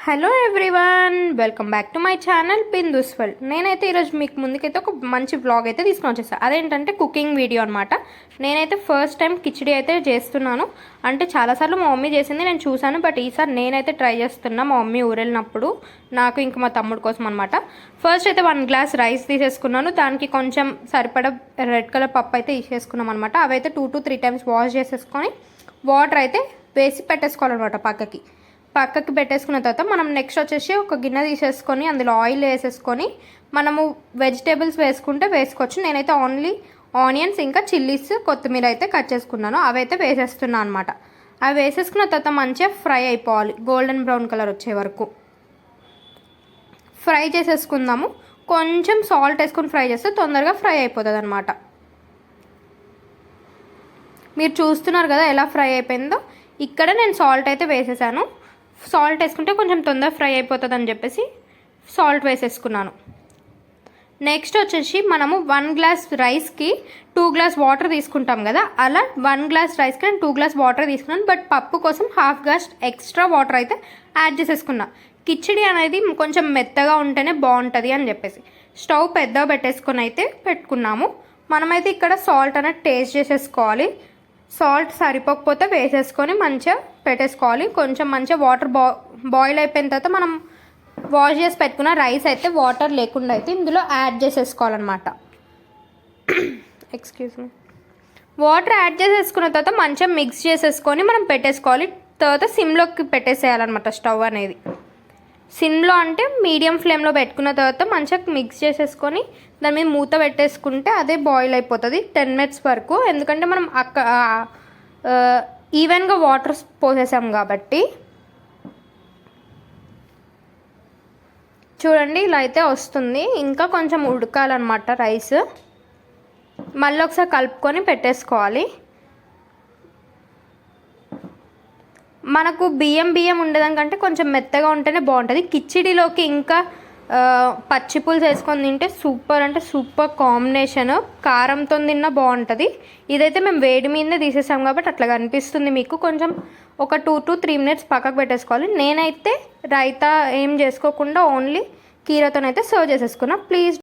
Hello everyone, welcome back to my channel Bindu's world. నేనైతే ఈరోజు మీకు ముందుకైతే ఒక మంచి వ్లాగ్ అయితే తీసుకొని వచ్చేసాను. అదేంటంటే కుకింగ్ వీడియో అనమాట. నేనైతే ఫస్ట్ టైం కిచిడి అయితే చేస్తున్నాను. అంటే చాలాసార్లు మా మమ్మీ చేసింది నేను చూశాను, బట్ ఈసారి నేనైతే ట్రై చేస్తున్నా. మా మమ్మీ ఊరెళ్ళినప్పుడు నాకు ఇంకా మా తమ్ముడు కోసం అనమాట. ఫస్ట్ అయితే 1 గ్లాస్ రైస్ తీసేసుకున్నాను. దానికి కొంచెం సరిపడా రెడ్ కలర్ పప్పు అయితే తీసేసుకున్నాం అనమాట. అవైతే 2 to 3 times వాష్ చేసేసుకొని వాటర్ అయితే వేసి పెట్టేసుకోవాలన్నమాట. పక్కకి పెట్టేసుకున్న తర్వాత మనం నెక్స్ట్ వచ్చేసి ఒక గిన్నె తీసేసుకొని అందులో ఆయిల్ వేసేసుకొని మనము వెజిటేబుల్స్ వేసుకుంటే వేసుకోవచ్చు. నేనైతే ఓన్లీ ఆనియన్స్ ఇంకా చిల్లీస్ కొత్తిమీర అయితే కట్ చేసుకున్నాను. అవైతే వేసేస్తున్నాను అనమాట. అవి వేసేసుకున్న తర్వాత మంచిగా ఫ్రై అయిపోవాలి, గోల్డెన్ బ్రౌన్ కలర్ వచ్చే వరకు ఫ్రై చేసేసుకుందాము. కొంచెం సాల్ట్ వేసుకొని ఫ్రై చేస్తే తొందరగా ఫ్రై అయిపోతుంది అనమాట. మీరు చూస్తున్నారు కదా ఎలా ఫ్రై అయిపోయిందో. ఇక్కడ నేను సాల్ట్ అయితే వేసేసాను. సాల్ట్ వేసుకుంటే కొంచెం తొందరగా ఫ్రై అయిపోతుంది అని చెప్పేసి సాల్ట్ వేసేసుకున్నాను. నెక్స్ట్ వచ్చేసి మనము 1 గ్లాస్ రైస్కి 2 గ్లాస్ వాటర్ తీసుకుంటాం కదా, అలా 1 గ్లాస్ రైస్కి నేను 2 గ్లాస్ వాటర్ తీసుకున్నాను. బట్ పప్పు కోసం 1/2 గ్లాస్ ఎక్స్ట్రా వాటర్ అయితే యాడ్ చేసేసుకున్నా. కిచిడి అనేది కొంచెం మెత్తగా ఉంటేనే బాగుంటుంది అని చెప్పేసి స్టవ్ పెద్దగా పెట్టేసుకొని అయితే పెట్టుకున్నాము. మనమైతే ఇక్కడ సాల్ట్ అనేది టేస్ట్ చేసేసుకోవాలి. సాల్ట్ సరిపోకపోతే వేసేసుకొని మంచిగా పెట్టేసుకోవాలి. కొంచెం మంచిగా వాటర్ బాయిల్ అయిపోయిన తర్వాత మనం వాష్ చేసి పెట్టుకున్న రైస్ అయితే వాటర్ లేకుండా అయితే ఇందులో యాడ్ చేసేసుకోవాలన్నమాట. Excuse me. వాటర్ యాడ్ చేసేసుకున్న తర్వాత మంచిగా మిక్స్ చేసేసుకొని మనం పెట్టేసుకోవాలి. తర్వాత సిమ్లోకి పెట్టేసేయాలన్నమాట. స్టవ్ అనేది సిమ్లో అంటే మీడియం ఫ్లేమ్లో పెట్టుకున్న తర్వాత మంచిగా మిక్స్ చేసేసుకొని దాని మీద మూత పెట్టేసుకుంటే అదే బాయిల్ అయిపోతుంది 10 minutes వరకు. ఎందుకంటే మనం ఈవెన్గా వాటర్ పోసేసాం కాబట్టి. చూడండి ఇలా అయితే వస్తుంది. ఇంకా కొంచెం ఉడకాలన్నమాట రైస్. మళ్ళీ ఒకసారి కలుపుకొని పెట్టేసుకోవాలి. మనకు బియ్యం ఉండేదానికంటే కొంచెం మెత్తగా ఉంటేనే బాగుంటుంది. కిచిడిలోకి ఇంకా పచ్చిపులుసు వేసుకొని తింటే సూపర్ అంటే సూపర్ కాంబినేషన్. కారంతో తిన్నా బాగుంటుంది. ఇదైతే మేము వేడి మీదనే తీసేసాం కాబట్టి అట్లా కనిపిస్తుంది మీకు. కొంచెం ఒక 2 to 3 minutes పక్కకు పెట్టేసుకోవాలి. నేనైతే రైతా ఏం చేసుకోకుండా ఓన్లీ కీరతోనైతే సర్వ్ చేసేసుకున్నా. ప్లీజ్